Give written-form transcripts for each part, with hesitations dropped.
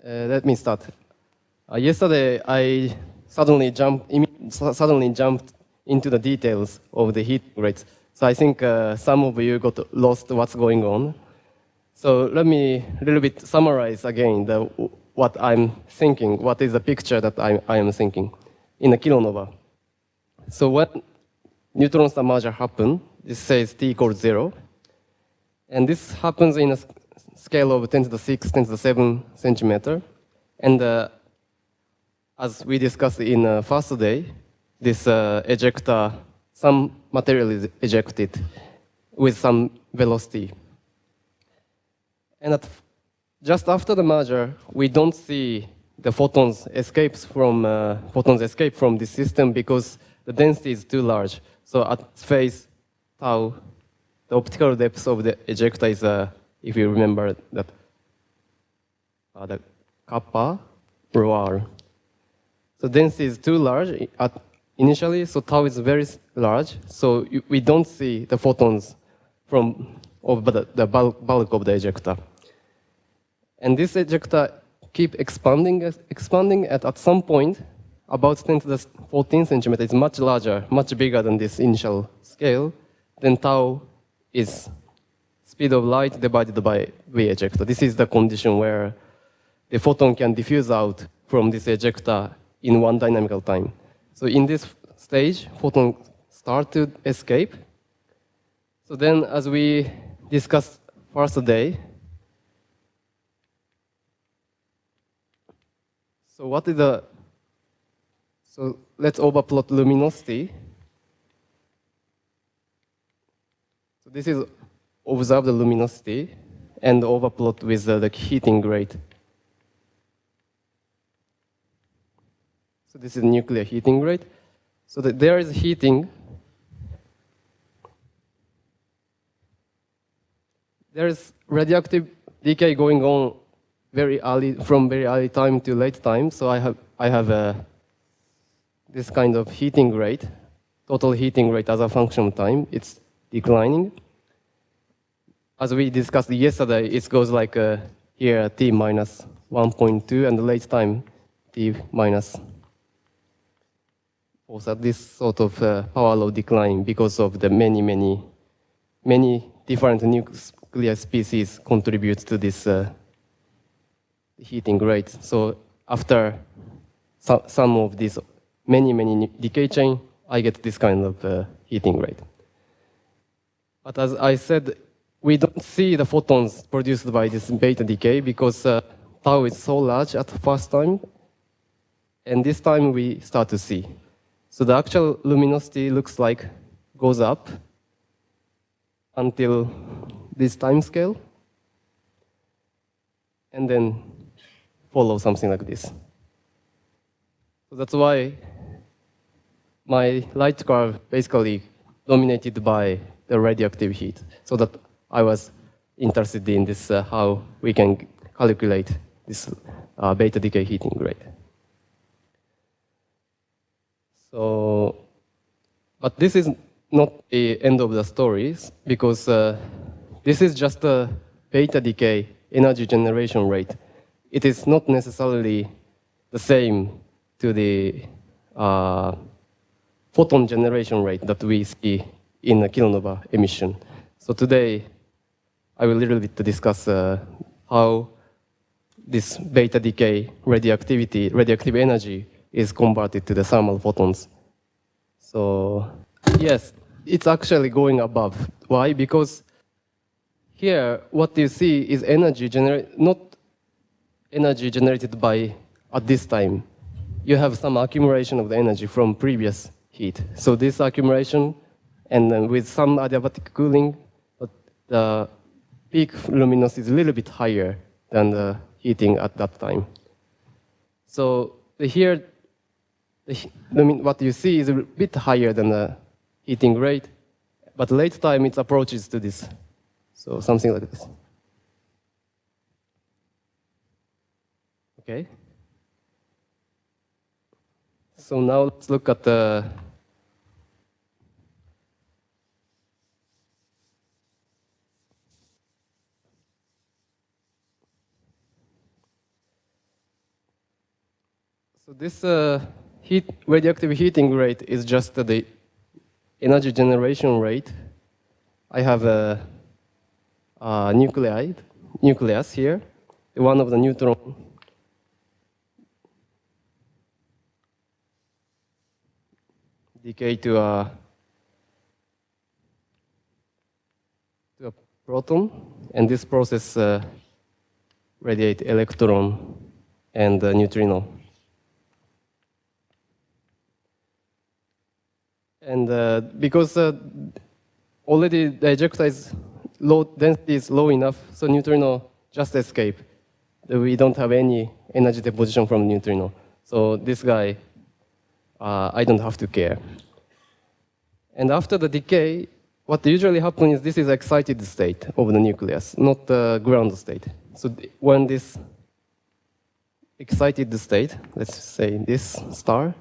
Let me start. Yesterday, I suddenly jumped into the details of the heat rates. So I think some of you got lost what's going on. So let me a little bit summarize again what I'm thinking, what is the picture that I am thinking in a kilonova. So when neutron star merger happen, this says t equals 0. And this happens in a scale of 10 to the 6, 10 to the 7 centimeter. And as we discussed in first day, this ejector, some material is ejected with some velocity. And just after the merger, we don't see the photons escape from this system because the density is too large. So at phase tau, the optical depth of the ejector is, if you remember that, the kappa rho r. So density is too large initially, so tau is very large. So we don't see the photons from the bulk of the ejector. And this ejector keep expanding at some point, about 10 to the 14 centimeter, it's much larger, much bigger than this initial scale. Then tau is speed of light divided by V ejector. This is the condition where the photon can diffuse out from this ejector in one dynamical time. So in this stage, photons start to escape. So then, as we discussed first day, so what is the, so let's overplot luminosity. So this is observed luminosity and overplot with the heating rate. So this is nuclear heating rate. So that there is heating. There is radioactive decay going on very early, from very early time to late time. So I have this kind of heating rate, total heating rate as a function of time. It's declining. As we discussed yesterday, it goes like here t minus 1.2 and the late time t minus. Also this sort of power law decline because of the many different nuclear species contribute to this heating rate. So after some of these many decay chain, I get this kind of heating rate. But as I said, we don't see the photons produced by this beta decay because tau is so large at the first time, and this time we start to see. So the actual luminosity looks like goes up until this time scale, and then follow something like this. So that's why my light curve basically dominated by the radioactive heat. So that I was interested in this, how we can calculate this beta decay heating rate. So, but this is not the end of the story because this is just a beta decay energy generation rate. It is not necessarily the same to the photon generation rate that we see in a kilonova emission. So today, I will a little bit discuss how this beta decay radioactive energy is converted to the thermal photons. So yes, it's actually going above. Why? Because here, what you see is energy not energy generated by at this time. You have some accumulation of the energy from previous heat. So this accumulation, and then with some adiabatic cooling, the peak luminosity is a little bit higher than the heating at that time. So here, what you see is a bit higher than the heating rate, but late time it approaches to this. So something like this. Okay. So now let's look at the So this radioactive heating rate is just the energy generation rate. I have a nucleus here, one of the neutron. Decay to a proton, and this process radiate electron and neutrino. And because already the ejector is low, density is low enough, so neutrino just escape. We don't have any energy deposition from neutrino. So this guy, I don't have to care. And after the decay, what usually happens is this is excited state of the nucleus, not the ground state. So when this excited state, let's say this star,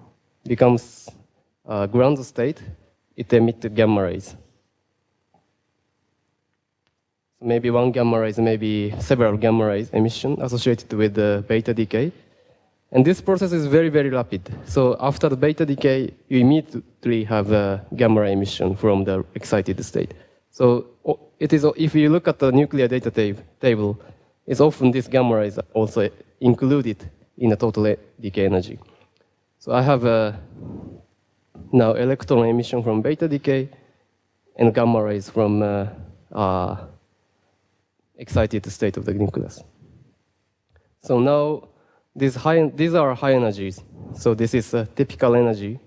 becomes ground state, it emits gamma rays. Maybe one gamma rays, maybe several gamma rays emission associated with the beta decay. And this process is very, very rapid. So after the beta decay, you immediately have a gamma ray emission from the excited state. So it is, if you look at the nuclear data table, it's often this gamma rays are also included in the total decay energy. So I have now electron emission from beta decay and gamma rays from excited state of the nucleus. So now these are high energies. So this is a typical energy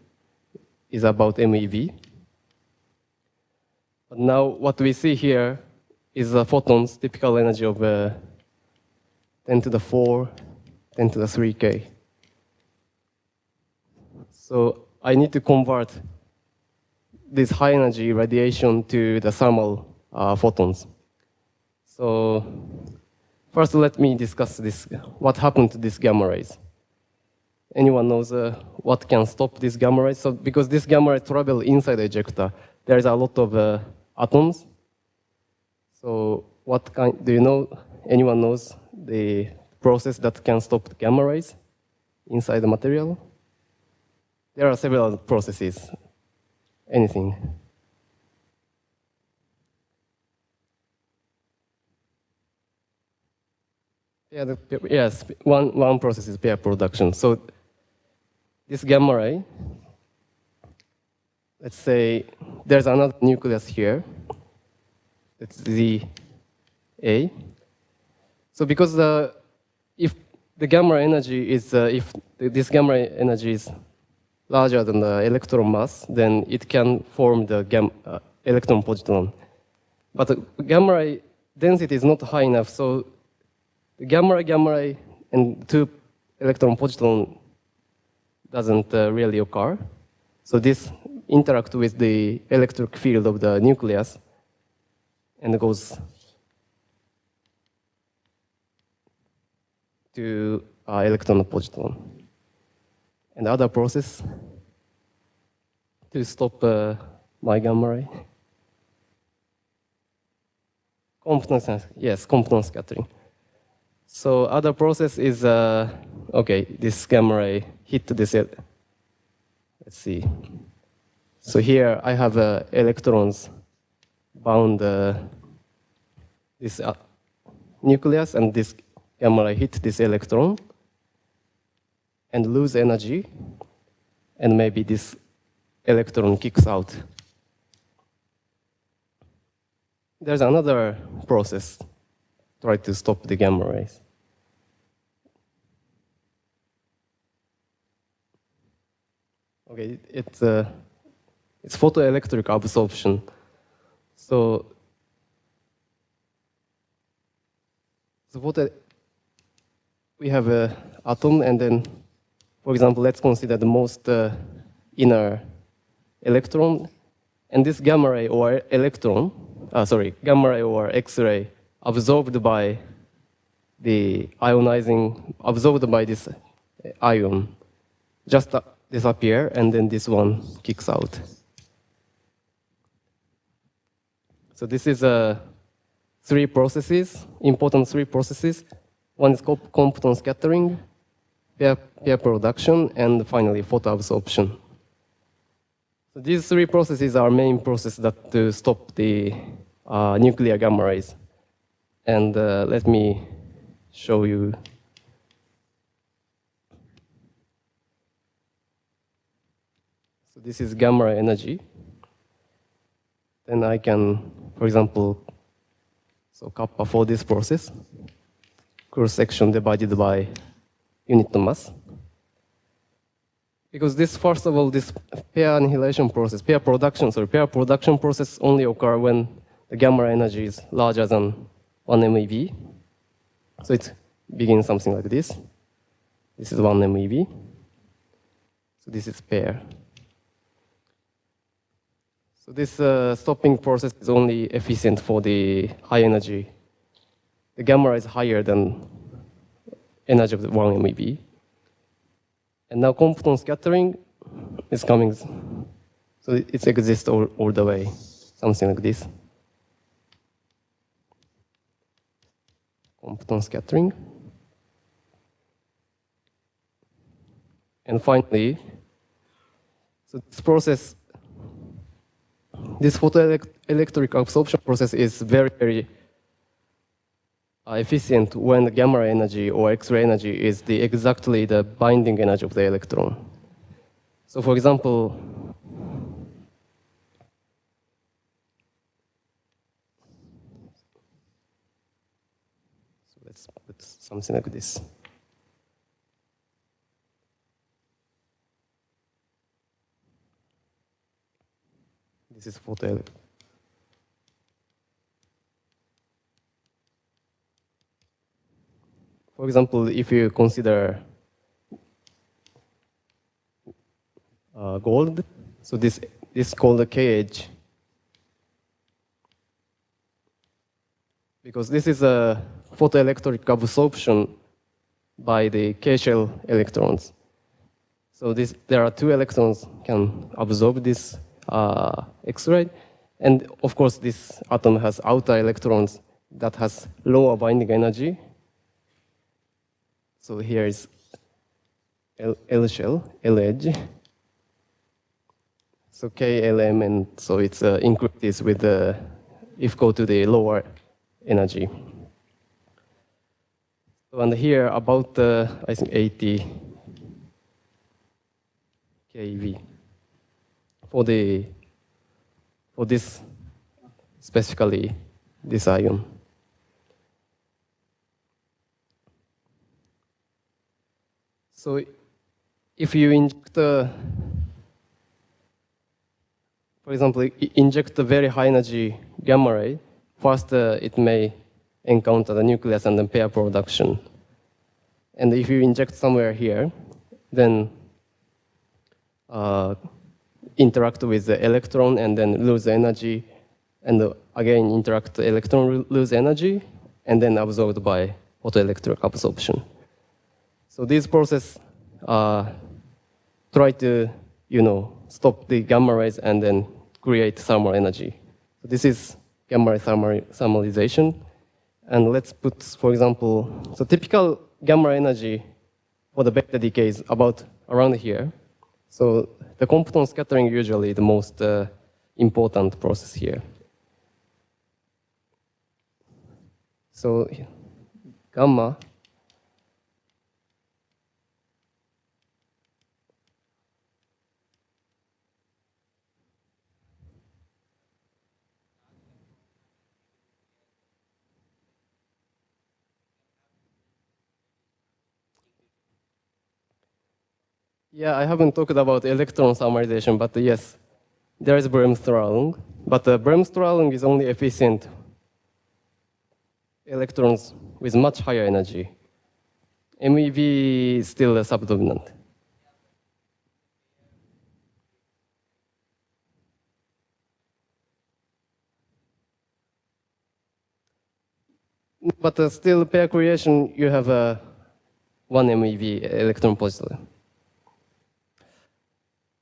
is about MeV. But now what we see here is the photons typical energy of 10 to the 4, 10 to the 3K. So I need to convert this high energy radiation to the thermal photons. So first, let me discuss this. What happened to these gamma rays? Anyone knows what can stop these gamma rays? So because this gamma rays travel inside the ejector, there is a lot of atoms. So do you know, anyone knows the process that can stop the gamma rays inside the material? There are several processes. Anything? Yeah, yes, one process is pair production. So this gamma ray, let's say there's another nucleus here. It's ZA. So because if the gamma ray energy is, if this gamma ray energy is larger than the electron mass, then it can form the electron positron. But the gamma ray density is not high enough, so the gamma ray, and two electron positron doesn't really occur. So this interact with the electric field of the nucleus and goes to electron positron. And other process to stop my gamma ray. Compton scattering. So other process is, okay, this gamma ray hit this, let's see. So here I have electrons bound this nucleus, and this gamma ray hit this electron and lose energy, and maybe this electron kicks out. There's another process, try to stop the gamma rays. Okay, it's photoelectric absorption. So we have an atom, and then, for example, let's consider the most inner electron, and this gamma ray or gamma ray or X-ray absorbed by the absorbed by this ion, just disappear, and then this one kicks out. So this is important three processes. One is Compton scattering, pair production, and finally photoabsorption. So these three processes are main processes that to stop the nuclear gamma rays. And let me show you. So this is gamma ray energy. Then I can, for example, so kappa for this process, cross-section divided by unit mass. Because this, first of all, this pair annihilation process, pair production process only occur when the gamma ray energy is larger than 1 MeV. So it begins something like this. This is 1 MeV. So this is pair. So this stopping process is only efficient for the high energy. The gamma ray is higher than energy of the 1 MeV. And now compton scattering is coming. So it exists all the way, something like this. Compton scattering. And finally, so this process, this photoelectric absorption process is very, very efficient when the gamma ray energy or X-ray energy is exactly the binding energy of the electron. So for example, so let's put something like this. This is photoelectric. For example, if you consider gold, so this is called a K-edge. Because this is a photoelectric absorption by the K-shell electrons. So there are two electrons can absorb this X-ray. And of course, this atom has outer electrons that has lower binding energy. So here is L shell, L edge. So K element, so it's increases with the, if go to the lower energy. So and here about I think 80 keV for this specifically this ion. So if you inject, for example, inject a very high energy gamma ray, first it may encounter the nucleus and then pair production. And if you inject somewhere here, then interact with the electron and then lose energy, and again interact the electron, lose energy, and then absorbed by photoelectric absorption. So this process try to, stop the gamma rays and then create thermal energy. So this is gamma ray thermalization. And let's put, for example, so typical gamma ray energy for the beta decay is about around here. So the compton scattering usually the most important process here. So gamma Yeah, I haven't talked about electron thermalization, but yes, there is Bremsstrahlung. But Bremsstrahlung is only efficient electrons with much higher energy. MeV is still subdominant. But still, pair creation, you have a 1 MeV electron positive.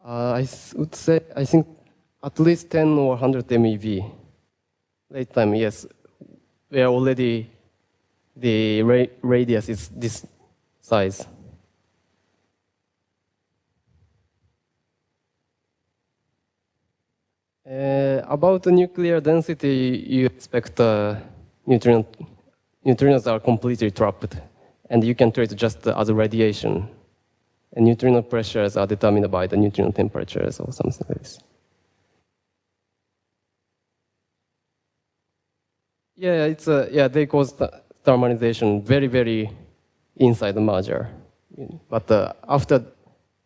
I would say, I think at least 10 or 100 MeV. Late time, yes. Where already the radius is this size. About the nuclear density, you expect neutrinos are completely trapped, and you can treat just as radiation. And neutrino pressures are determined by the neutrino temperatures or something like this. Yeah, it's they cause thermalization very, very inside the merger. But after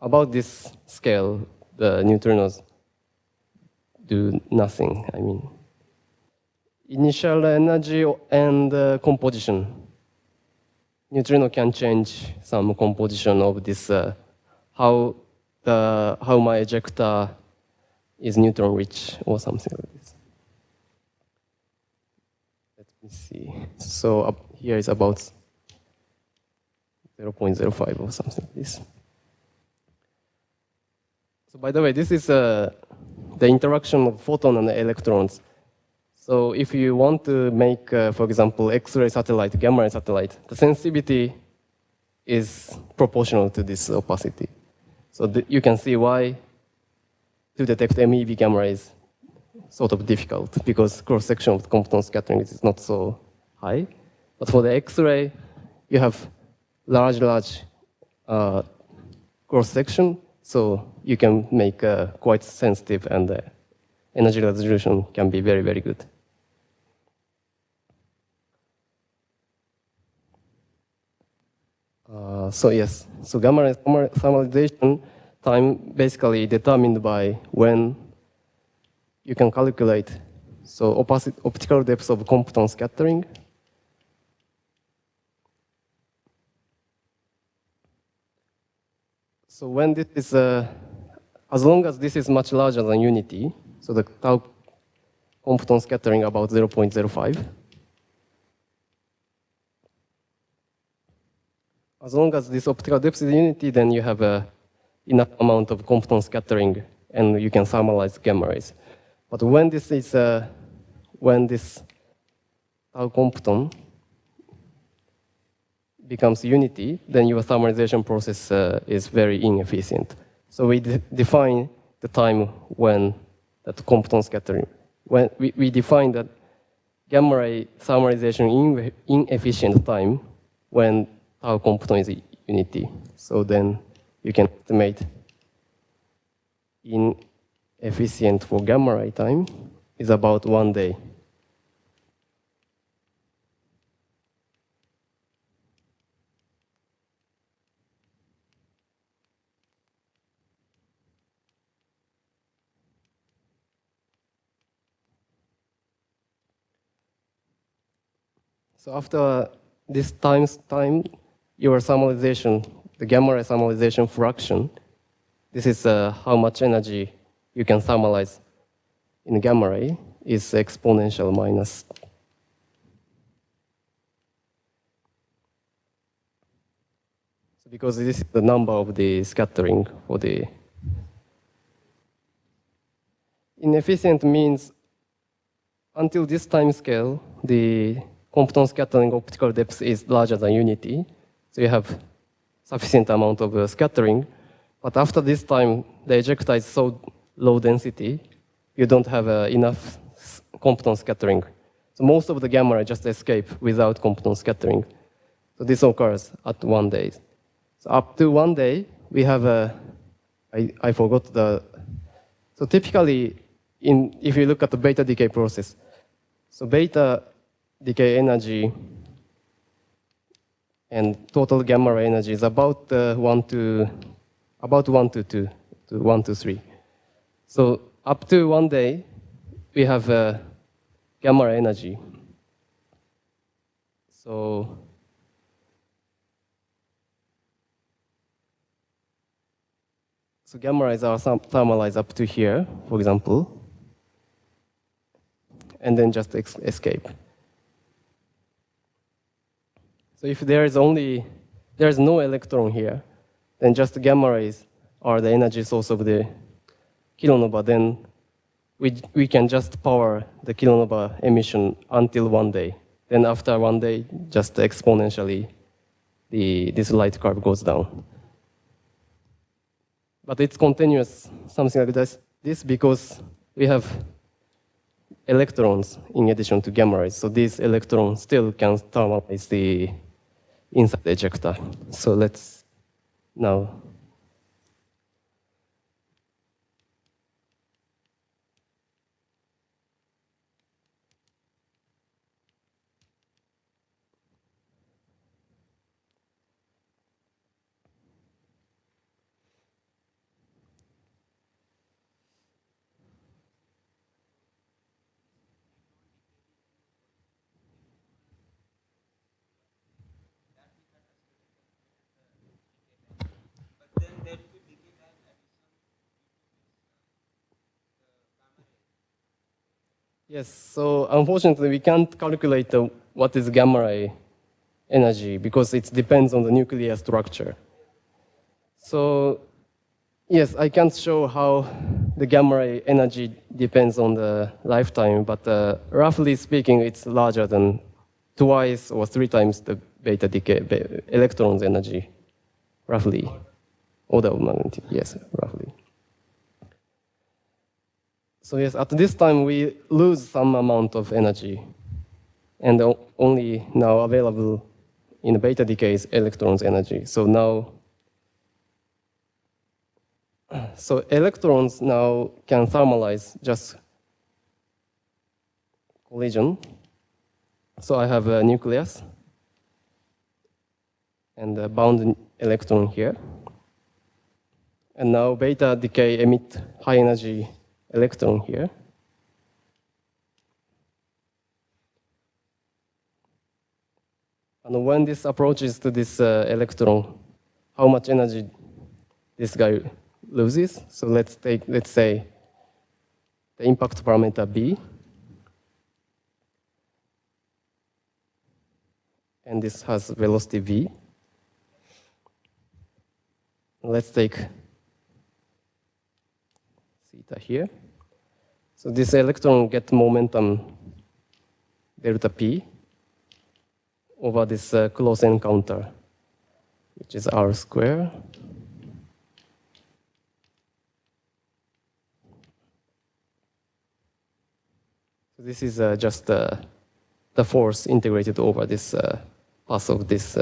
about this scale, the neutrinos do nothing. I mean, initial energy and composition. Neutrino can change some composition of this. How my ejector is neutron rich or something like this. Let me see. So up here is about 0.05 or something like this. So by the way, this is the interaction of photon and electrons. So if you want to make, for example, X-ray satellite, gamma-ray satellite, the sensitivity is proportional to this opacity. So you can see why to detect MEV gamma is sort of difficult, because cross-section of the Compton scattering is not so high. But for the X-ray, you have large cross-section, so you can make quite sensitive, and the energy resolution can be very, very good. So yes, so gamma ray thermalization time basically determined by when you can calculate so optical depth of Compton scattering. So when this is, as long as this is much larger than unity, so the tau Compton scattering about 0.05. As long as this optical depth is unity, then you have enough amount of Compton scattering, and you can thermalize gamma rays. But when this is when this tau Compton becomes unity, then your thermalization process is very inefficient. So we define the time when that Compton scattering. When we define that gamma ray thermalization inefficient time when tau Compton is unity. So then you can estimate inefficient for gamma ray time is about 1 day. So after this time, your thermalization, the gamma ray thermalization fraction, this is how much energy you can thermalize in gamma ray, is exponential minus. So because this is the number of the scattering for the inefficient means until this time scale, the Compton scattering optical depth is larger than unity. So you have sufficient amount of scattering. But after this time, the ejector is so low density, you don't have enough Compton scattering. So most of the gamma ray just escape without Compton scattering. So this occurs at 1 day. So up to 1 day, we have I forgot the, so typically, if you look at the beta decay process, so beta decay energy and total gamma ray energy is about 1 to 2 to 1 to 3. So up to 1 day, we have gamma ray energy. So gamma rays are thermalized up to here, for example, and then just escape. So if there is no electron here, then just gamma rays are the energy source of the kilonova, then we can just power the kilonova emission until 1 day. Then after 1 day, just exponentially, this light curve goes down. But it's continuous, something like this because we have electrons in addition to gamma rays. So these electrons still can thermalize the inside the ejector. So let's now. Yes, so unfortunately, we can't calculate what is gamma ray energy because it depends on the nuclear structure. So, yes, I can't show how the gamma ray energy depends on the lifetime, but roughly speaking, it's larger than twice or 3 times the beta decay electrons energy, roughly. Order of magnitude, yes, roughly. So yes, at this time we lose some amount of energy, and only now available in beta decay is electrons energy. So now, so electrons now can thermalize just collision. So I have a nucleus and a bound electron here. And now beta decay emit high energy electron here. And when this approaches to this electron, how much energy this guy loses? So let's say the impact parameter B. And this has velocity V. Let's take theta here. So this electron gets momentum delta P over this close encounter, which is R square. So this is just the force integrated over this path of this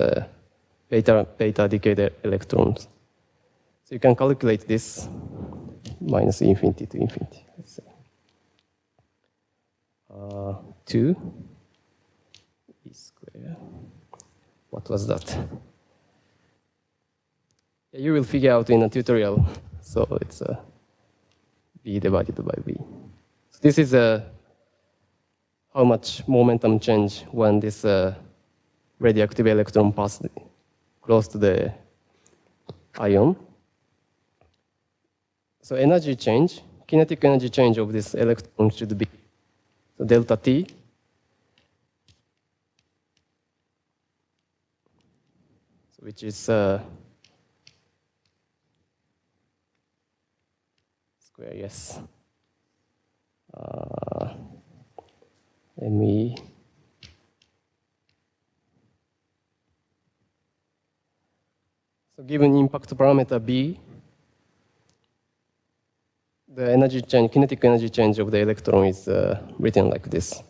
beta decayed electrons. So you can calculate this minus infinity to infinity. Let's say 2 e squared. What was that? You will figure out in a tutorial. So it's b divided by v. So this is how much momentum change when this radioactive electron passes close to the ion. So energy change, kinetic energy change of this electron should be so delta T which is square, yes. ME. So given impact parameter B, the energy change, kinetic energy change of the electron is written like this.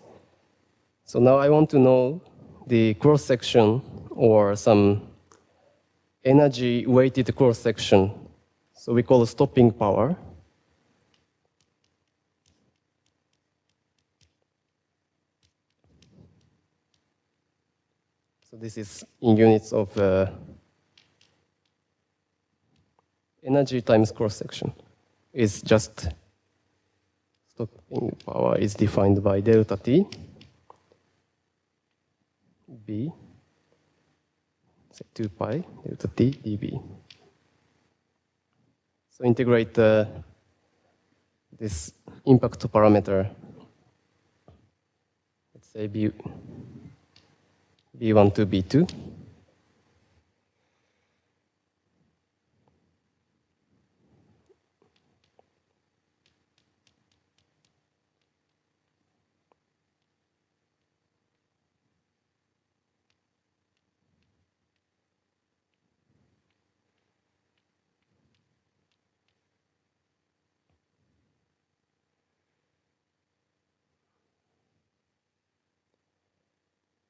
So now I want to know the cross-section or some energy-weighted cross-section. So we call stopping power. So this is in units of energy times cross-section. Is just stopping power is defined by delta T B, say 2 pi delta T dB. So integrate this impact parameter. Let's say B1 to B2.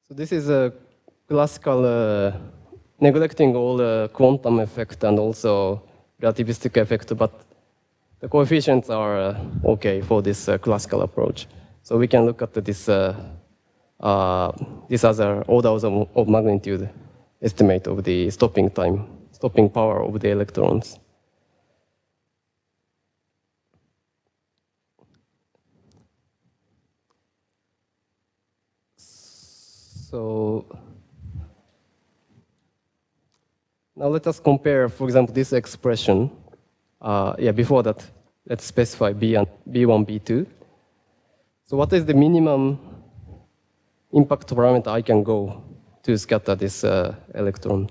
So this is a classical, neglecting all the quantum effect and also relativistic effect, but the coefficients are okay for this classical approach. So we can look at this other orders of magnitude estimate of the stopping time, stopping power of the electrons. So now let us compare, for example, this expression. Before that, let's specify B1, B2. So what is the minimum impact parameter I can go to scatter this electron?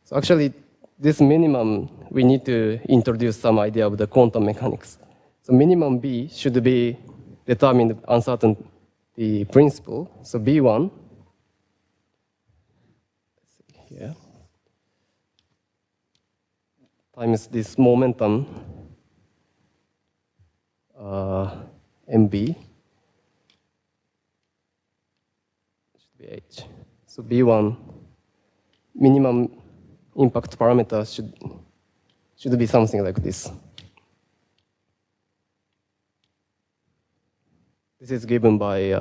So actually, this minimum, we need to introduce some idea of the quantum mechanics. So minimum B should be determined uncertainty principle. So B1, here, times this momentum, MB, should be H. So B1, minimum impact parameter should be something like this. This is given by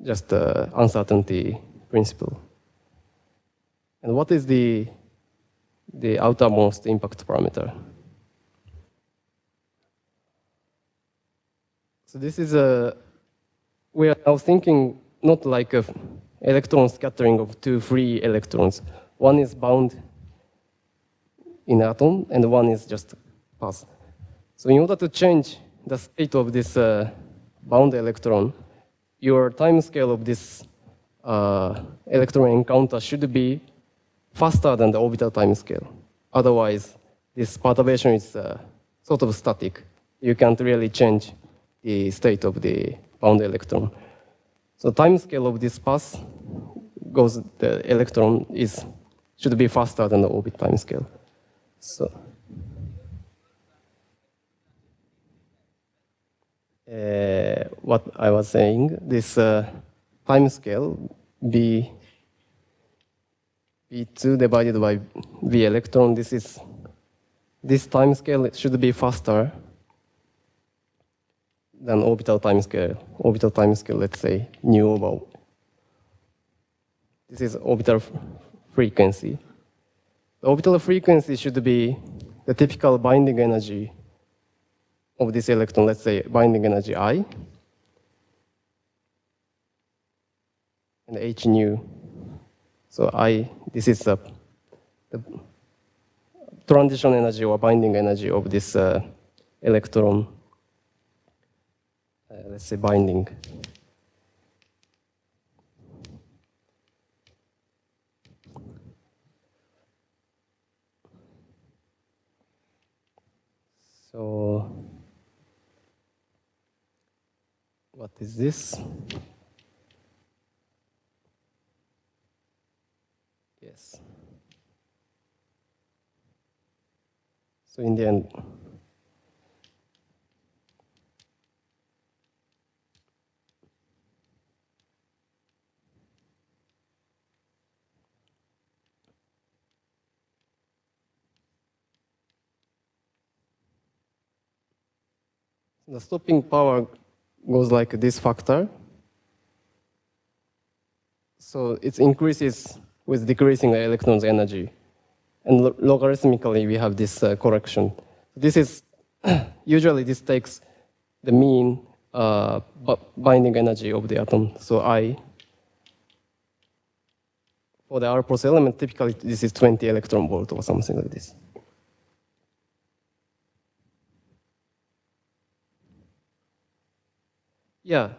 just uncertainty principle. And what is the outermost impact parameter? So this is we are now thinking not like a electron scattering of two free electrons. One is bound in atom, and one is just pass. So in order to change the state of this bound electron, your time scale of this electron encounter should be faster than the orbital time scale. Otherwise, this perturbation is sort of static. You can't really change the state of the bound electron. So time scale of this pass goes, the electron should be faster than the orbit time scale. So what I was saying, this time scale B2 divided by V electron, this time scale should be faster than orbital time scale. Orbital time scale, let's say, nu over. This is orbital frequency. The orbital frequency should be the typical binding energy of this electron, let's say binding energy I, and h nu. So this is the transition energy or binding energy of this electron, let's say binding. So what is this? Yes. So in the end, the stopping power goes like this factor. So it increases with decreasing the electron's energy. And logarithmically, we have this correction. This is, usually this takes the mean binding energy of the atom. So for the R+ element, typically this is 20 electron volt or something like this. Yeah.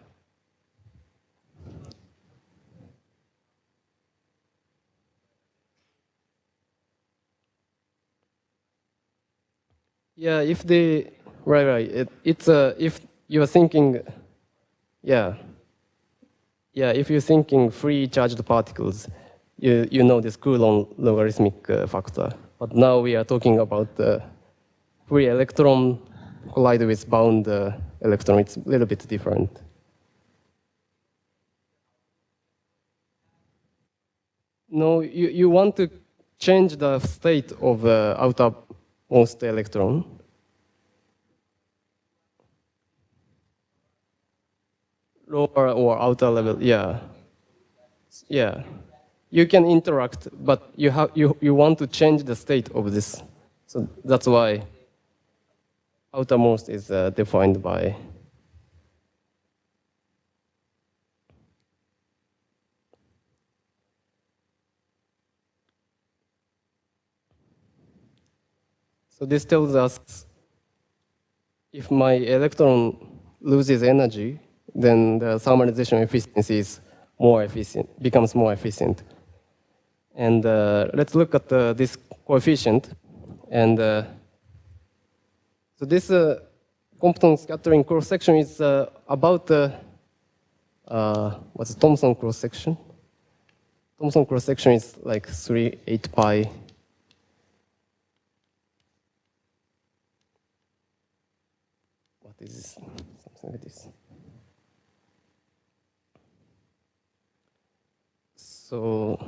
Yeah, if if you're thinking, if you're thinking free charged particles, you know this Coulomb logarithmic factor. But now we are talking about free electron collide with bound electron. It's a little bit different. No, you want to change the state of the outermost electron. Lower or outer level, yeah. Yeah. You can interact, but you want to change the state of this. So that's why outermost is defined by. So this tells us if my electron loses energy, then the thermalization efficiency is more efficient, becomes more efficient. And let's look at this coefficient. And so this Compton scattering cross-section is about what's the Thomson cross-section? Thomson cross-section is like 3/8 pi. What is this? Something like this. So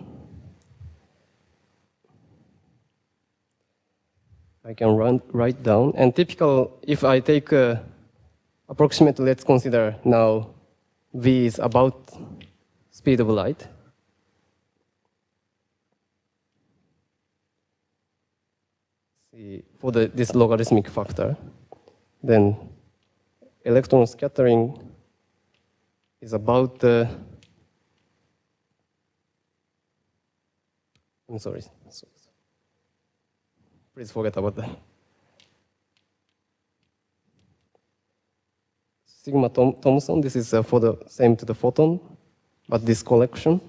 I can write down. And typical, if I take approximately, let's consider now v is about speed of light. See, for this logarithmic factor, then electron scattering is about. I'm sorry. Please forget about that. Sigma Thomson, this is for the same to the photon, but this collection.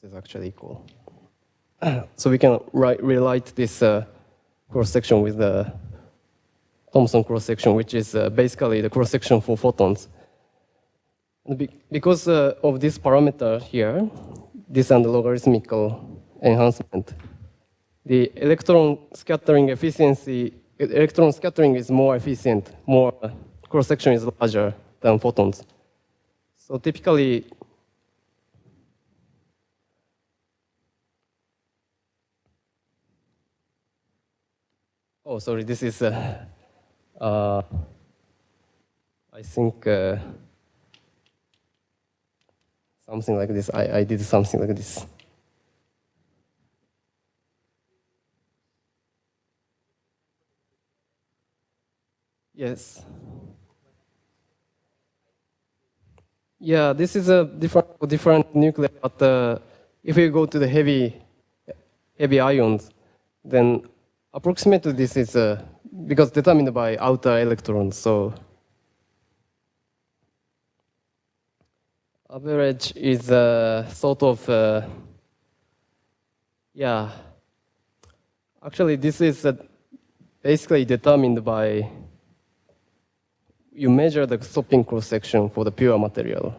This is actually equal. So we can rewrite this cross-section with the Thomson cross-section, which is basically the cross-section for photons. Because of this parameter here, this and the logarithmical enhancement, the electron scattering efficiency, electron scattering is more efficient, more cross-section is larger than photons. So typically, oh, sorry, this is, I think, something like this. I did something like this. Yes. Yeah, this is a different nuclei, but if you go to the heavy ions, then approximately this is because determined by outer electrons. So average is sort of yeah. Actually, this is basically determined by you measure the stopping cross section for the pure material,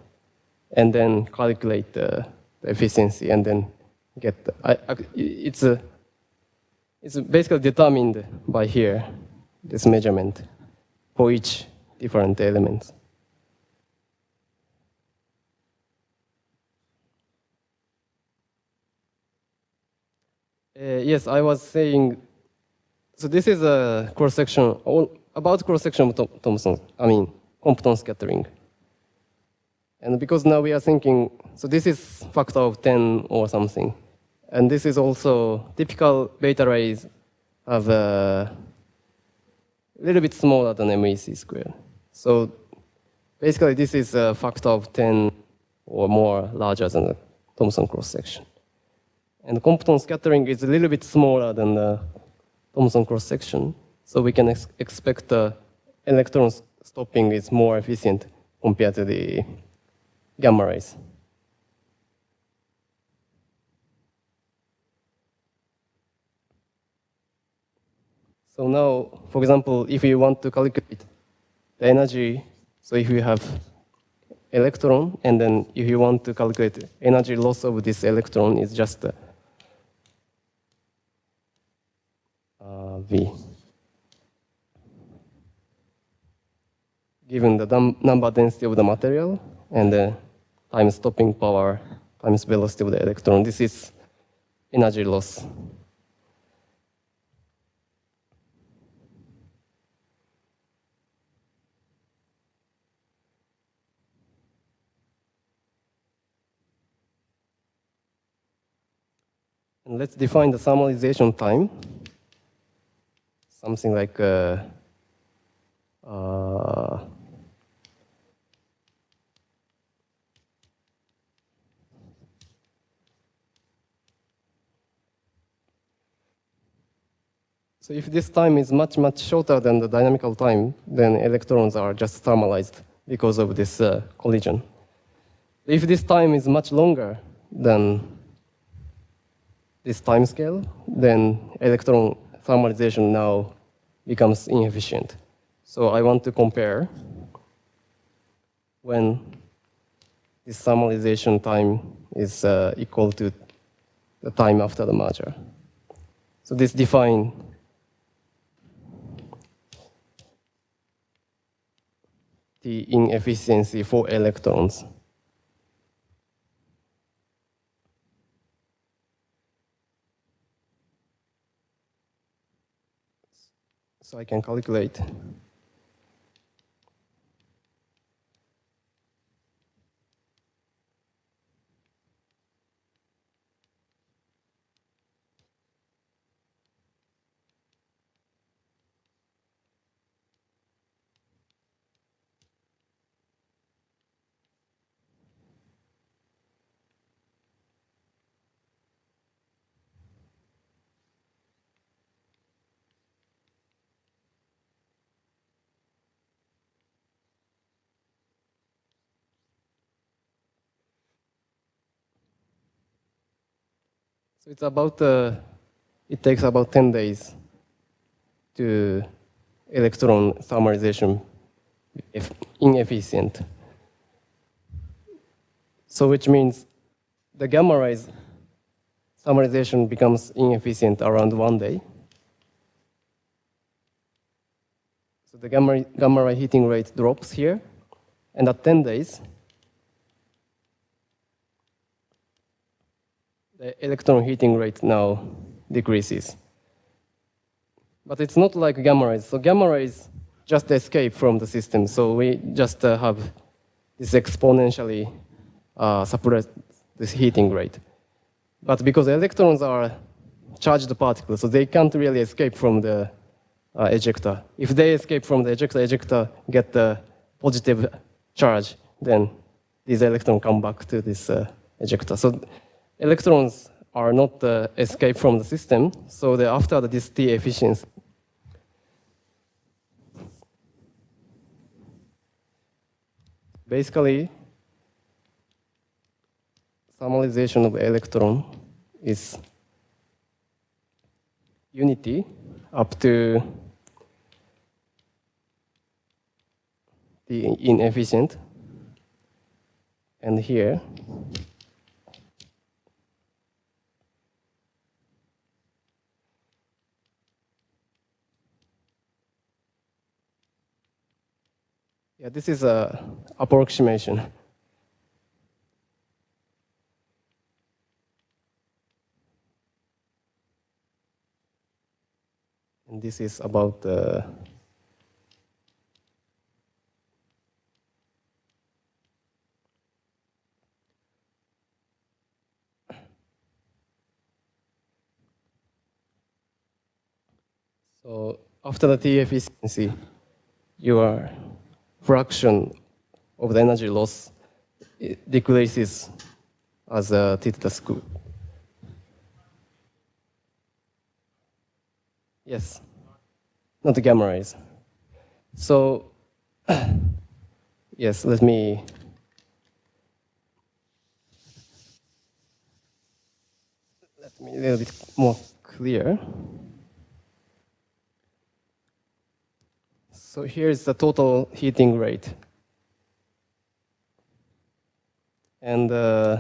and then calculate the efficiency, and then get it's basically determined by here, this measurement for each different element. Yes, I was saying, so this is a cross-section, about cross-section of Thomson, I mean, Compton scattering. And because now we are thinking, so this is factor of 10 or something. And this is also typical beta rays have a little bit smaller than MEC squared. So basically, this is a factor of 10 or more larger than the Thomson cross-section. And the Compton scattering is a little bit smaller than the Thomson cross-section. So we can expect the electron stopping is more efficient compared to the gamma rays. So now, for example, if you want to calculate the energy, so if you have electron, and then if you want to calculate energy loss of this electron, it's just V. Given the number density of the material and the times stopping power times velocity of the electron, this is energy loss. And let's define the thermalization time. Something like so if this time is much, much shorter than the dynamical time, then electrons are just thermalized because of this collision. If this time is much longer than this time scale, then electron thermalization now becomes inefficient. So I want to compare when this thermalization time is equal to the time after the merger. So this defines the inefficiency for electrons. So I can calculate. So it's about, it takes about 10 days to electron thermalization inefficient. So which means the gamma rays thermalization becomes inefficient around 1 day. So the gamma ray heating rate drops here, and at 10 days, the electron heating rate now decreases. But it's not like gamma rays. So gamma rays just escape from the system. So we just have this exponentially suppress this heating rate. But because electrons are charged particles, so they can't really escape from the ejector. If they escape from the ejector get the positive charge, then these electrons come back to this ejector. So electrons are not escape from the system, so after this T efficiency, basically, thermalization of electron is unity up to the inefficient, and here yeah, this is a approximation. And this is about so after the T efficiency, your fraction of the energy loss decreases as a T to the square. Yes, not the gamma rays. So, yes, let me a little bit more clear. So here's the total heating rate. And so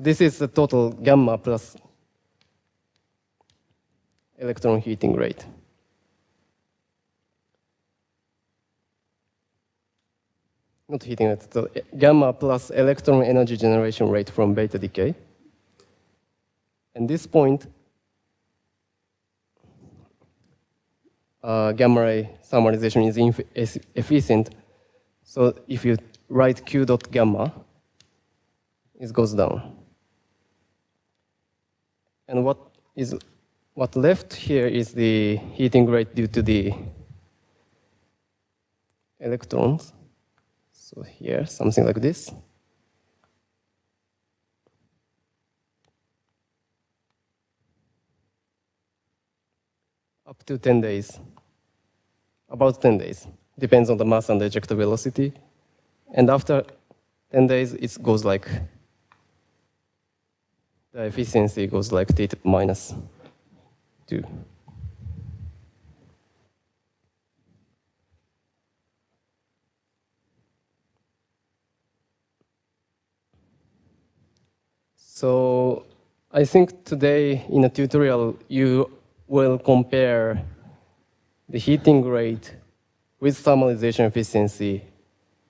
this is the total gamma plus electron heating rate. Not heating rate, so gamma plus electron energy generation rate from beta decay. And this point, gamma ray thermalization is efficient. So if you write Q dot gamma, it goes down. And what left here is the heating rate due to the electrons. So here, something like this. Up to 10 days. About 10 days. Depends on the mass and the ejector velocity. And after 10 days, it goes like, the efficiency goes like T to the minus 2. So I think today in a tutorial, you will compare the heating rate with thermalization efficiency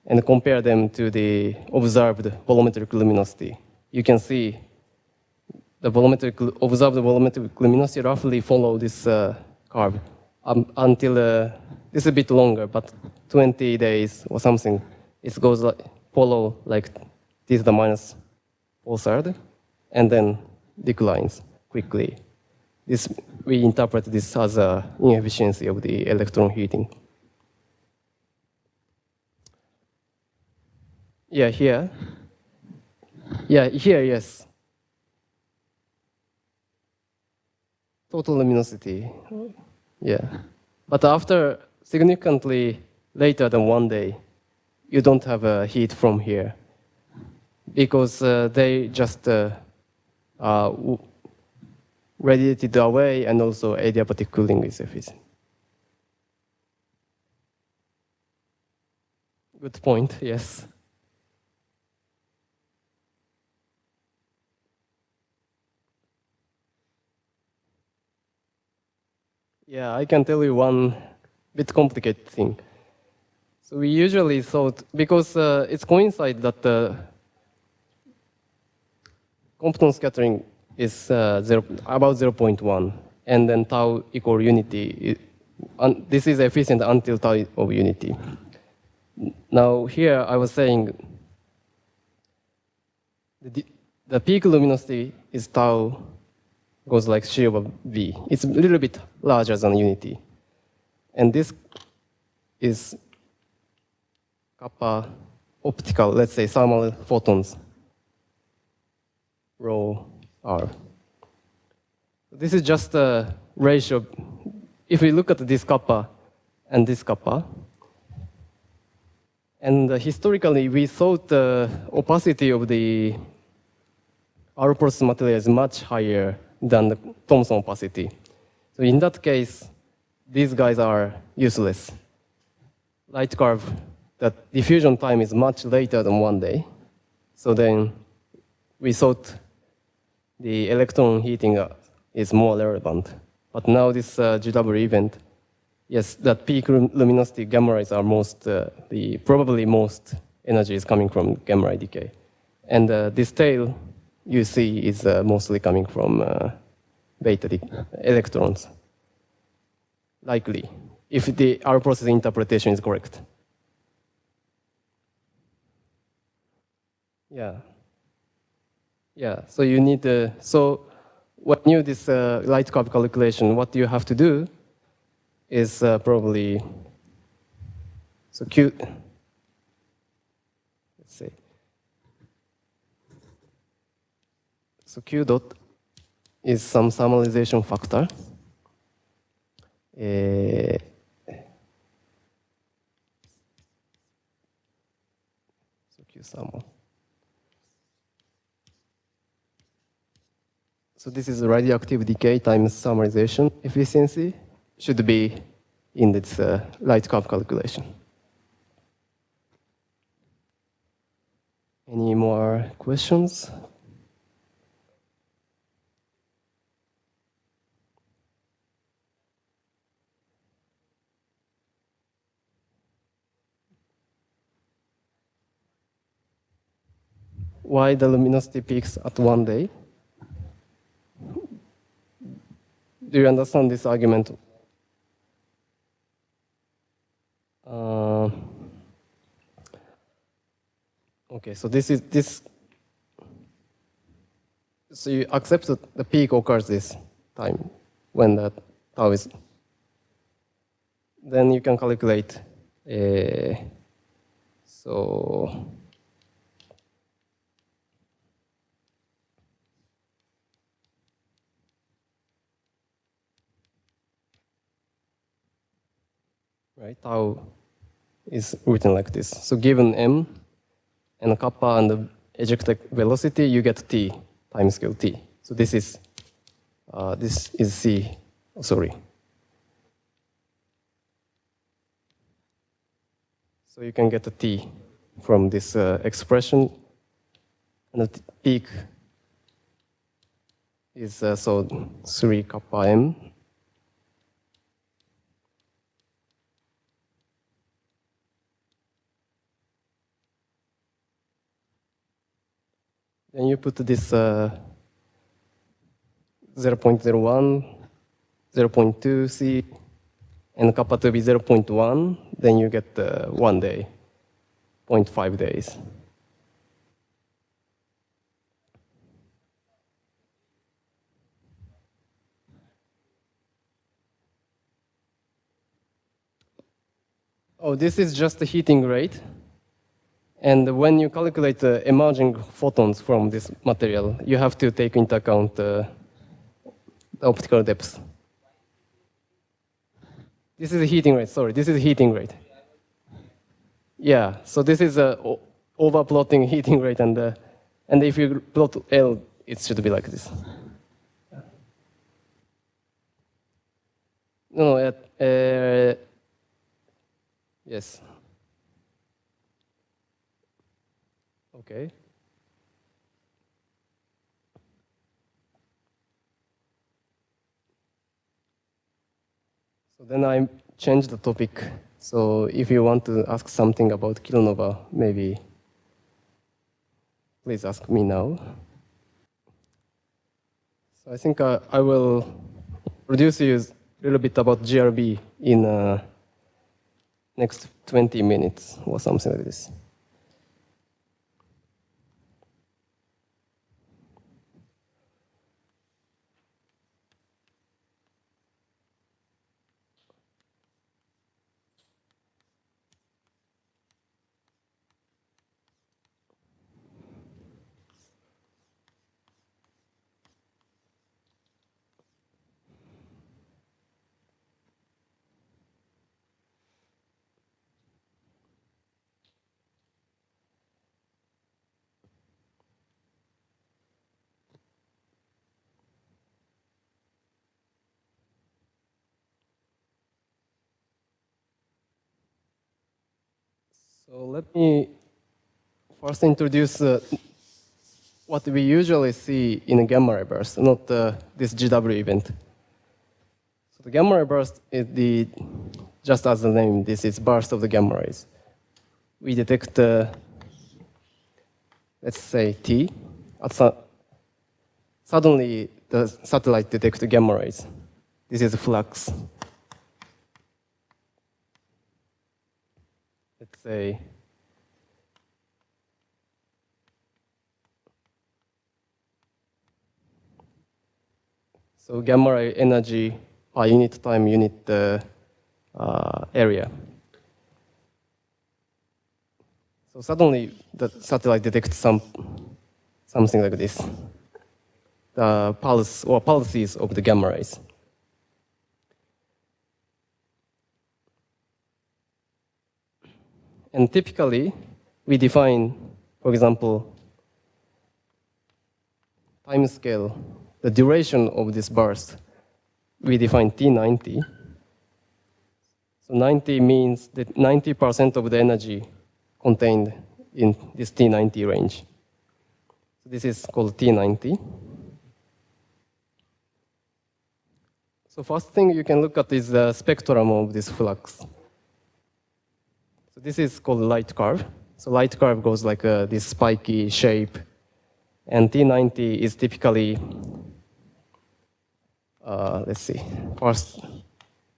and compare them to the observed volumetric luminosity. You can see the observed volumetric luminosity roughly follow this curve until this is a bit longer, but 20 days or something. It goes follow like T to the minus 4/3, and then declines quickly. We interpret this as an inefficiency of the electron heating. Yeah, here. Yeah, here, yes. Total luminosity. Yeah. But after significantly later than 1 day, you don't have a heat from here because they just radiated away, and also adiabatic cooling is efficient. Good point, yes. Yeah, I can tell you one bit complicated thing. So we usually thought, because it's coincide that the Compton scattering is about 0.1, and then tau equal unity. This is efficient until tau of unity. Now here I was saying the peak luminosity is tau goes like C over V. It's a little bit larger than unity. And this is kappa optical, let's say thermal photons, rho R. This is just a ratio. If we look at this kappa and this kappa, and historically we thought the opacity of the R process material is much higher than the Thomson opacity. So in that case, these guys are useless. Light curve, the diffusion time is much later than 1 day. So then we thought the electron heating is more relevant. But now this GW event, yes, that peak luminosity gamma rays are probably most energy is coming from gamma ray decay. And this tail you see is mostly coming from beta electrons, likely, if our process interpretation is correct. Yeah. Yeah, so you need so when you do this light curve calculation, what you have to do is probably, so Q, let's see. So Q dot is some thermalization factor. So Q thermal. So this is radioactive decay times thermalization efficiency. Should be in this light curve calculation. Any more questions? Why the luminosity peaks at one day? Do you understand this argument? Okay, so this is this. So you accept that the peak occurs this time when the tau is. Then you can calculate. So. Right, tau is written like this. So given m and kappa and the ejected velocity, you get t time scale t. So this is c. Oh, sorry. So you can get a t from this expression, and the peak is so 3 kappa m. Then you put this 0.01, 0.2 c, and kappa to be 0.1, then you get 1 day, 0.5 days. Oh, this is just the heating rate. And when you calculate the emerging photons from this material, you have to take into account the optical depth. This is a heating rate, sorry, this is a heating rate. Yeah, so this is a overplotting heating rate, and if you plot L, it should be like this. No, yes. Okay. So then I changed the topic. So if you want to ask something about kilonova, maybe please ask me now. So I think I will introduce you a little bit about GRB in next 20 minutes or something like this. So let me first introduce what we usually see in a gamma ray burst, not this GW event. So the gamma ray burst is just as the name, this is burst of the gamma rays. We detect, let's say T, suddenly the satellite detects gamma rays. This is a flux. Let's say so gamma ray energy per unit time, unit area. So suddenly the satellite detects something like this, the pulse or pulses of the gamma rays. And typically, we define, for example, time scale, the duration of this burst. We define T90. So 90 means that 90% of the energy contained in this T90 range. So this is called T90. So first thing you can look at is the spectrum of this flux. So this is called light curve. So light curve goes like this spiky shape. And T90 is typically, let's see, first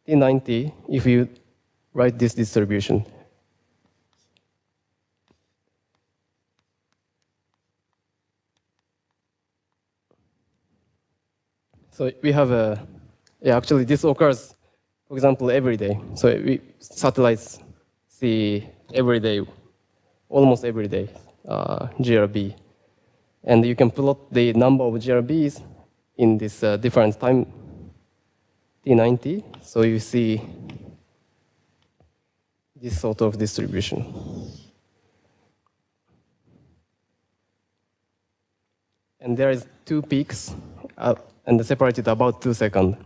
T90, if you write this distribution, so we have a, yeah, actually this occurs, for example, every day. So satellites see every day, almost every day, GRB. And you can plot the number of GRBs in this different time, T90. So you see this sort of distribution. And there is 2 peaks, and they're separated about 2 seconds.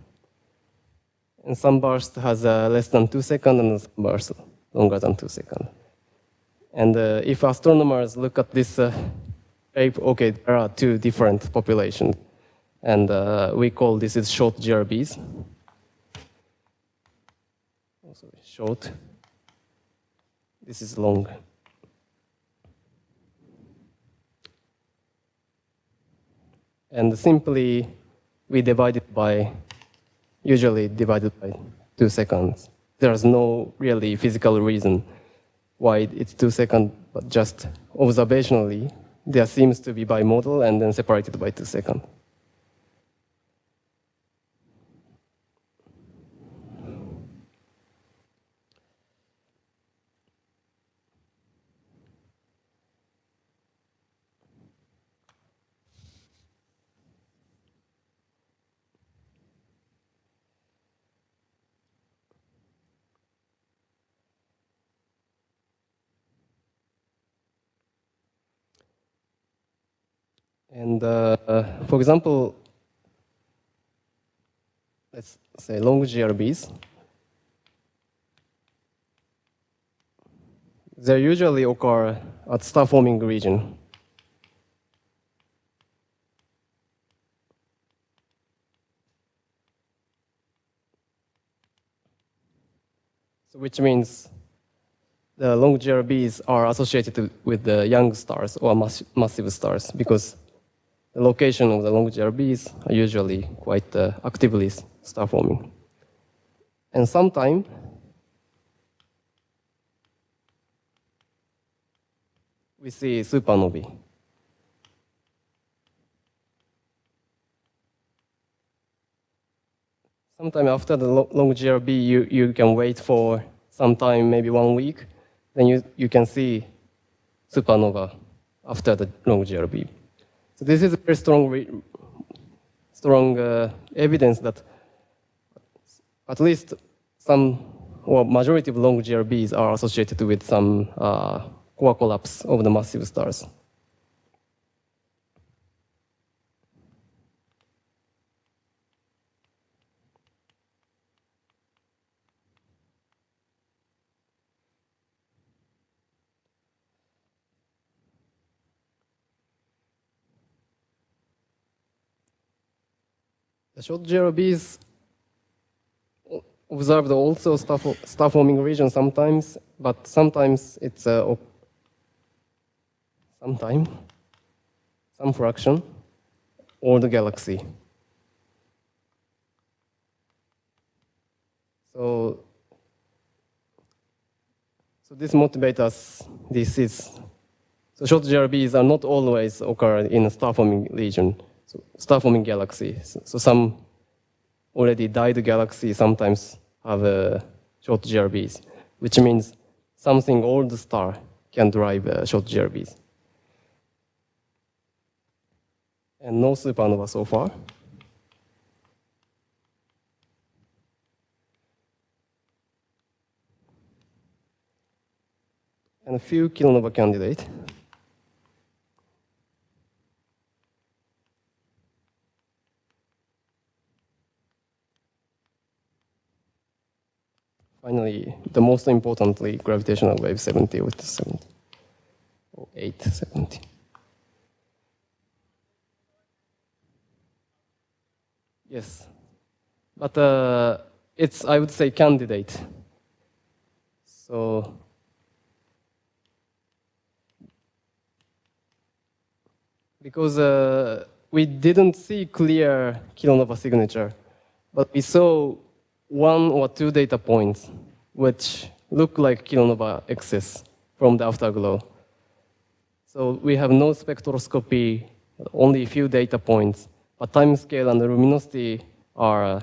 And some burst has less than 2 seconds, and some burst longer than 2 seconds. And if astronomers look at this shape, okay, there are 2 different populations. And we call this is short GRBs. Also short. This is long. And simply, we divide it by, usually divided by 2 seconds. There's no really physical reason why it's 2 seconds, but just observationally, there seems to be bimodal and then separated by 2 seconds. And for example, let's say long GRBs. They usually occur at star-forming region. So which means the long GRBs are associated with the young stars or massive stars because the location of the long GRBs are usually quite actively star-forming. And sometimes we see supernovae. Sometime after the long GRB, you can wait for some time, maybe 1 week, then you can see supernova after the long GRB. So this is a very strong evidence that at least some or majority of long GRBs are associated with some core collapse of the massive stars. The short GRBs observed also star-forming region sometimes, but sometimes it's some fraction, or the galaxy. So this motivates us. So short GRBs are not always occur in a star-forming region. So star-forming galaxy. So some already died galaxy sometimes have short GRBs, which means something old star can drive short GRBs. And no supernova so far. And a few kilonova candidates. Finally, the most importantly, gravitational wave 70 with 70. 0870. Yes, but it's, I would say, candidate. So because we didn't see clear kilonova signature, but we saw 1 or 2 data points which look like kilonova excess from the afterglow. So we have no spectroscopy, only a few data points, but time scale and the luminosity are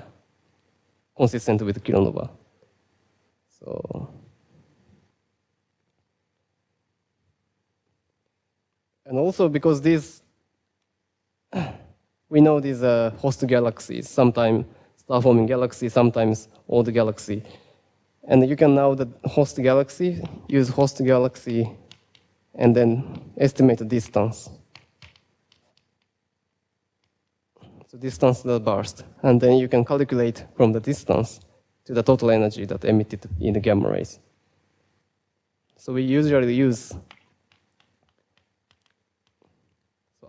consistent with kilonova. So, and also because these, we know these host galaxies, sometimes star-forming galaxy, sometimes old galaxy. And you can now the host galaxy, use host galaxy, and then estimate the distance. So distance to the burst. And then you can calculate from the distance to the total energy that emitted in the gamma rays. So we usually use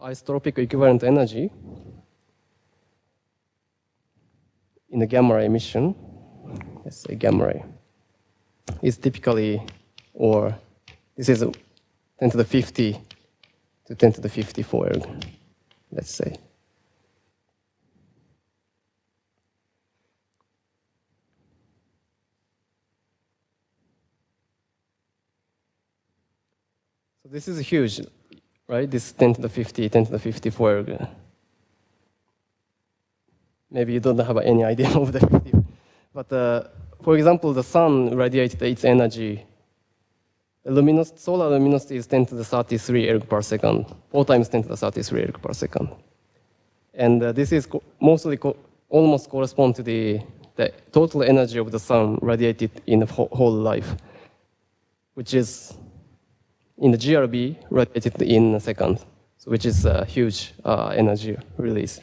isotropic equivalent energy in the gamma ray emission. Let's say gamma ray is typically, or this is 10 to the 50 to 10 to the 54 erg, let's say. So this is huge, right? This 10 to the 50, 10 to the 54 erg. Maybe you don't have any idea of the 50. But for example, the sun radiated its energy. The solar luminosity is 10 to the 33 erg per second, 4 times 10 to the 33 erg per second. And this is mostly almost correspond to the total energy of the sun radiated in the whole life, which is in the GRB radiated in a second, so which is a huge energy release.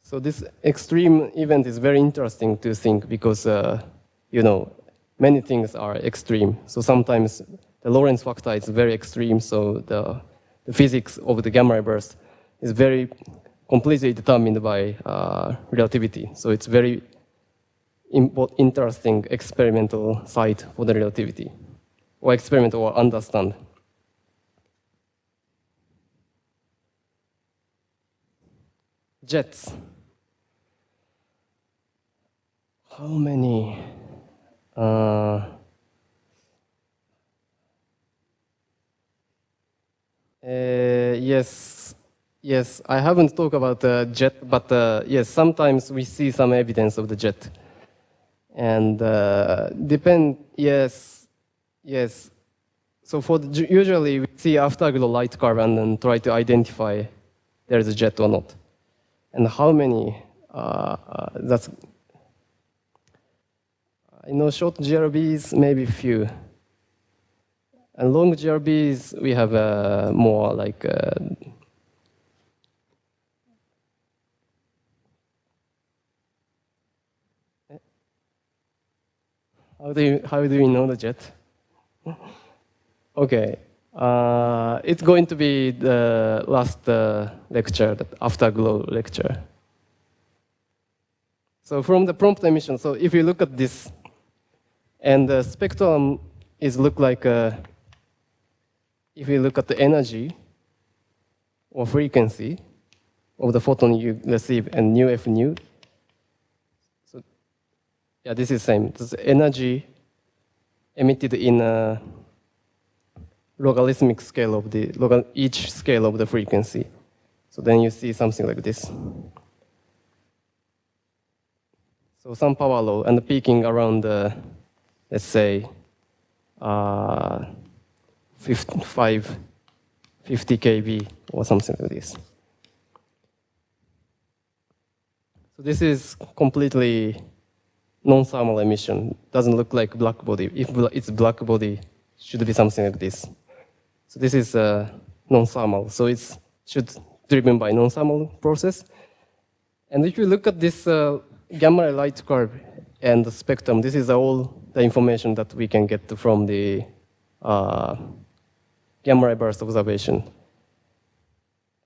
So this extreme event is very interesting to think because, you know, many things are extreme. So sometimes the Lorentz factor is very extreme, so the physics of the gamma ray burst is very completely determined by relativity. So it's very interesting experimental site for the relativity, or experiment or understand. Jets. How many? Yes. I haven't talked about the jet, but yes, sometimes we see some evidence of the jet. And yes. So usually we see afterglow light curve and then try to identify there is a jet or not. And how many? That's, I know short GRBs, maybe few. And long GRBs, we have more like how do you know the jet? Okay, it's going to be the last lecture, the afterglow lecture. So from the prompt emission, so if you look at this, and the spectrum is look like if you look at the energy or frequency of the photon you receive and nu f nu. So yeah, this is same. This is energy emitted in a logarithmic scale of each scale of the frequency. So then you see something like this. So some power law and peaking around, let's say, 50 kV or something like this. So this is completely non-thermal emission. Doesn't look like black body. If it's black body, it should be something like this. So this is non-thermal. So it's driven by non-thermal process. And if you look at this gamma ray light curve and the spectrum, this is all the information that we can get from the gamma ray burst observation.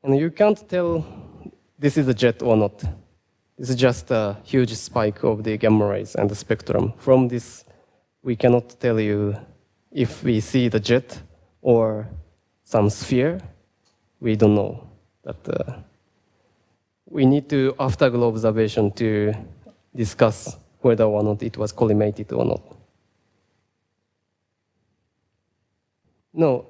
And you can't tell this is a jet or not. This is just a huge spike of the gamma rays and the spectrum. From this, we cannot tell you if we see the jet or some sphere. We don't know. That we need to afterglow observation to discuss whether or not it was collimated or not. No.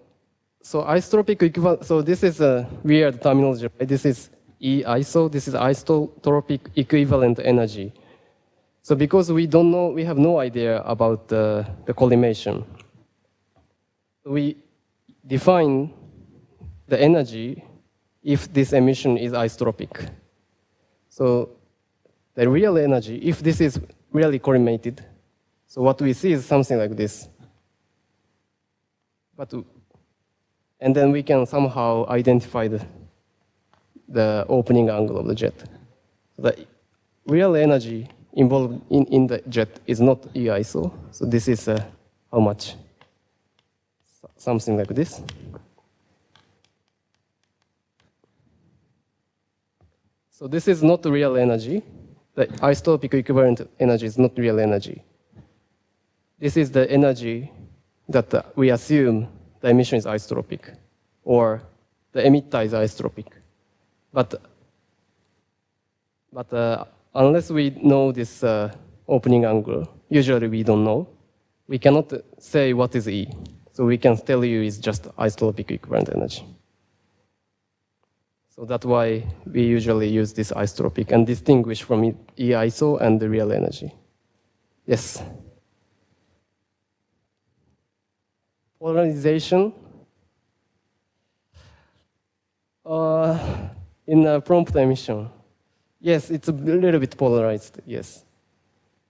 So isotropic equivalent, so this is a weird terminology, right? This is E-iso, this is isotropic equivalent energy. So because we don't know, we have no idea about the collimation, we define the energy if this emission is isotropic. So the real energy, if this is really collimated, so what we see is something like this. And then we can somehow identify the opening angle of the jet. The real energy involved in the jet is not E-iso. So this is how much? Something like this. So this is not real energy. The isotopic equivalent energy is not real energy. This is the energy that we assume the emission is isotropic, or the emitter is isotropic. But unless we know this opening angle, usually we don't know, we cannot say what is E. So we can tell you it's just isotopic equivalent energy. So that's why we usually use this isotropic and distinguish from E-iso and the real energy. Yes? Polarization. In a prompt emission. Yes, it's a little bit polarized, yes.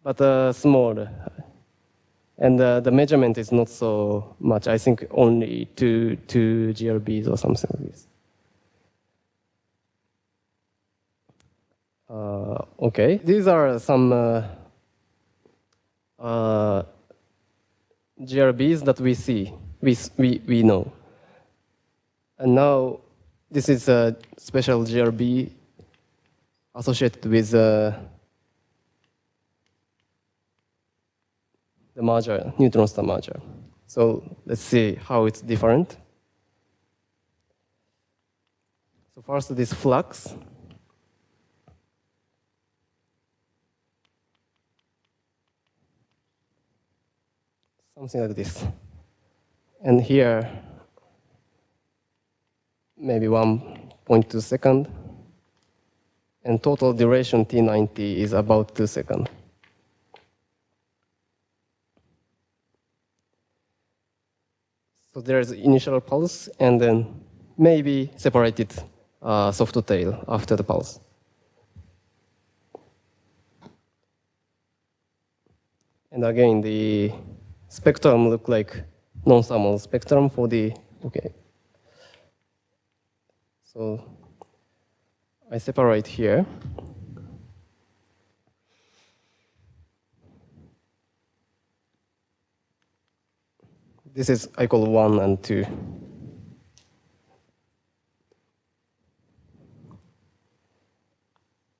But small. And the measurement is not so much. I think only two GRBs or something like this. Okay, these are some GRBs that we see, we know. And now this is a special GRB associated with the merger, neutron star merger. So let's see how it's different. So first, this flux. Something like this. And here, maybe 1.2 seconds. And total duration T90 is about 2 seconds. So there's initial pulse, and then maybe separated soft tail after the pulse. And again, the spectrum look like non-thermal spectrum for the, okay. So I separate here. This is, I call 1 and 2.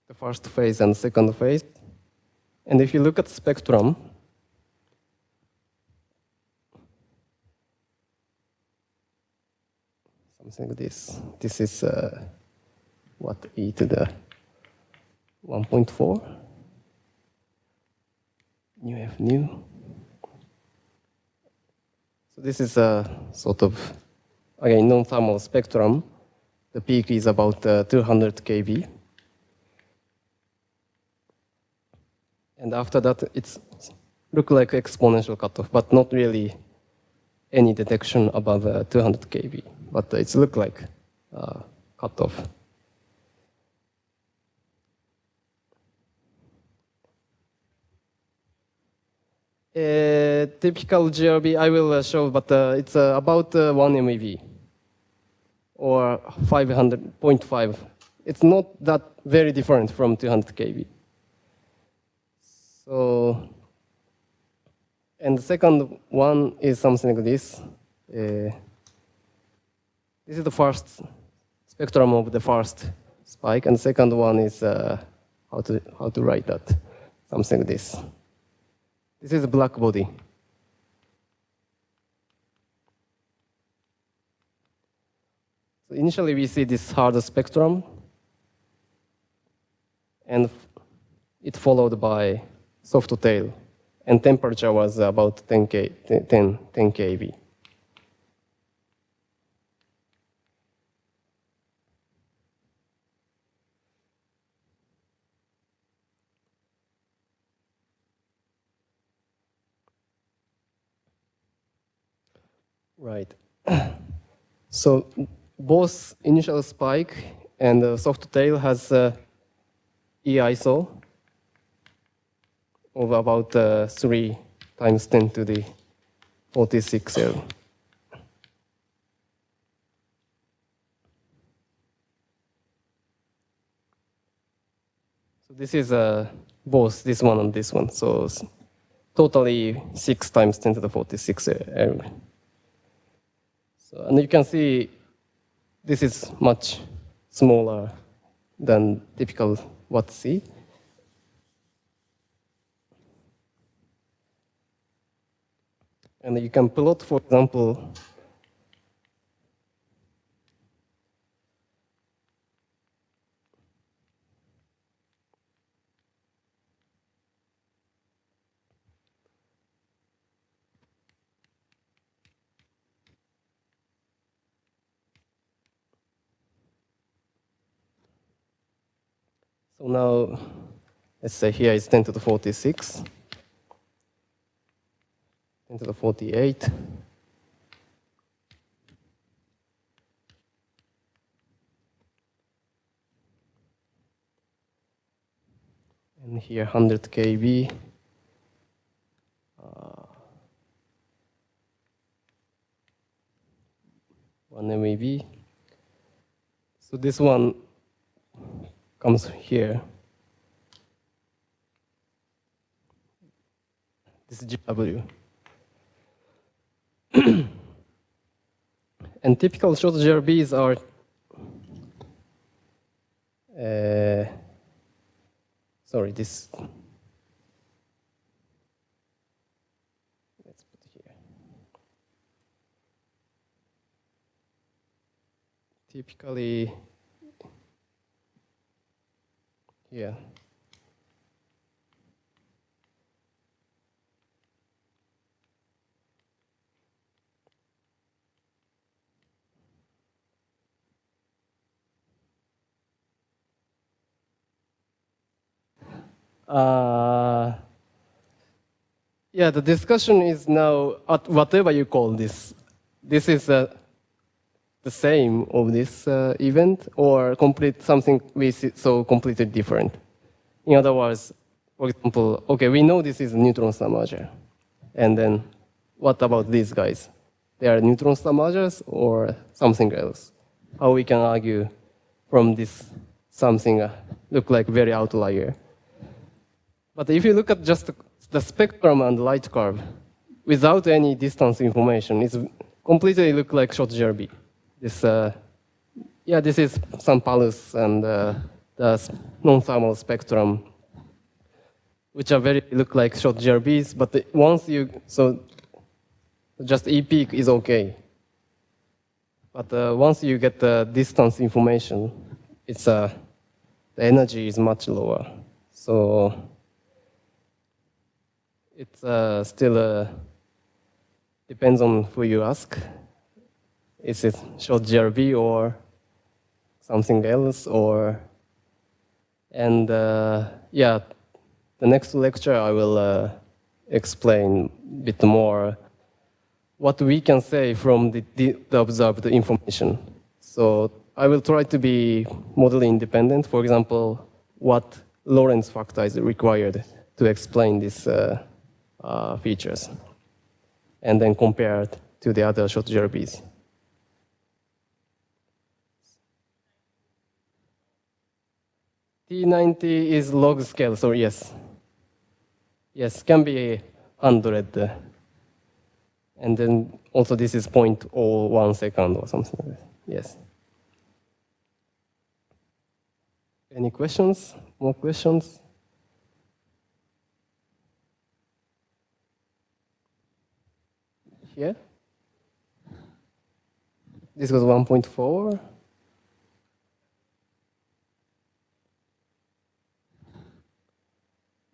The first phase and second phase. And if you look at spectrum, something like this. This is what, e to the 1.4? New F new. So this is a sort of, again, non-thermal spectrum. The peak is about 200 kb. And after that, it's look like exponential cutoff, but not really any detection above 200 kb. But it's look like cutoff. A typical GRB I will show, but it's about 1 MeV or 500.5. It's not that very different from 200 kb. So, and the second one is something like this. This is the first spectrum of the first spike, and the second one is how to write that, something like this. This is a black body. So initially, we see this hard spectrum, and it followed by soft tail, and temperature was about 10 keV. Right. So both initial spike and the soft tail has EISO of about 3 times 10 to the 46 L. So this is both this one and this one. So totally 6 times 10 to the 46 L. So, and you can see this is much smaller than typical Watt C. And you can plot, for example, so now, let's say here is 10 to the 46, 10 to the 48, and here 100 kV, 1 MeV. So this one comes here. This is GW. And typical short GRBs are sorry, this. Let's put it here. Typically, here. Yeah, the discussion is now at whatever you call this. This is the same of this event, or complete something we see so completely different. In other words, for example, okay, we know this is a neutron star merger, and then what about these guys? They are neutron star mergers or something else? How we can argue from this something look like very outlier? But if you look at just the spectrum and light curve, without any distance information, it's completely look like short GRB. This, yeah, this is some pulse and the non-thermal spectrum, which are very look like short GRBs. But once you so just E peak is okay. But once you get the distance information, it's the energy is much lower. So it's still depends on who you ask. Is it short GRB or something else? Or and yeah, the next lecture I will explain a bit more what we can say from the observed information. So I will try to be modally independent. For example, what Lorentz factor is required to explain these features, and then compare it to the other short GRBs. T90 is log scale, so yes. Yes, can be 100. And then also this is 0.01 second or something like that. Yes. Any questions? More questions? Here? This was 1.4.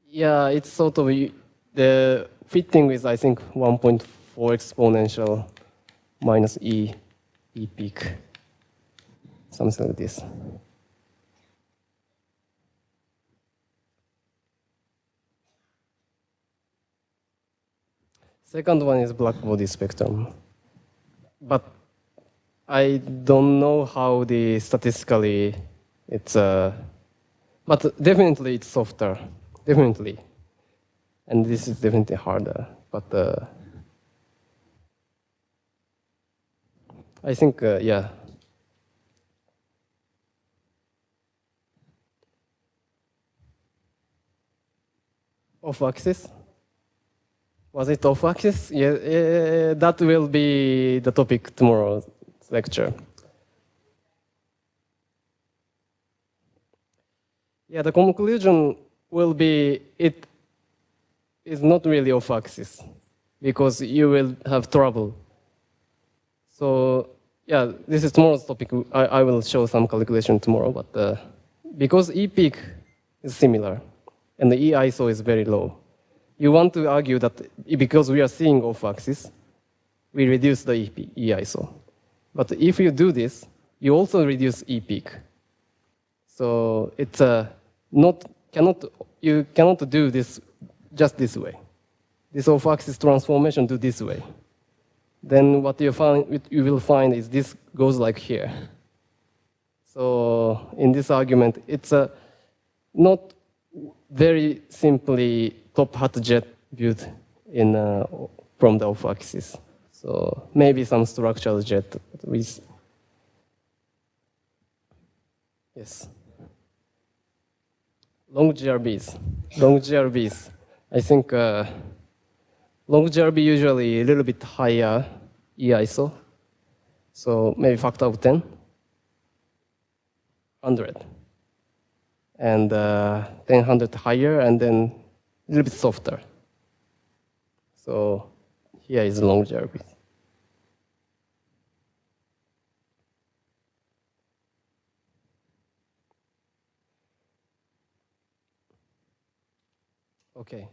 Yeah, it's sort of the fitting is, I think, 1.4 exponential minus e peak, something like this. Second one is black body spectrum, but I don't know how the statistically it's but definitely it's softer, definitely, and this is definitely harder. But I think yeah. Off axis. Was it off axis? Yeah, that will be the topic tomorrow's lecture. Yeah, the conclusion will be it is not really off axis because you will have trouble. So yeah, this is tomorrow's topic. I will show some calculation tomorrow, but because E peak is similar and the E ISO is very low, you want to argue that because we are seeing off axis, we reduce the E ISO. But if you do this, you also reduce E peak. So it's you cannot do this just this way. This off axis transformation do this way. Then what you will find is this goes like here. So in this argument, it's not very simply top hat jet viewed in from the off axis. So maybe some structural jet with yes. Long GRBs. Long GRBs. I think long GRB usually a little bit higher E ISO. So maybe factor of 10, 100. And 100 higher and then a little bit softer. So here is long GRB. Okay.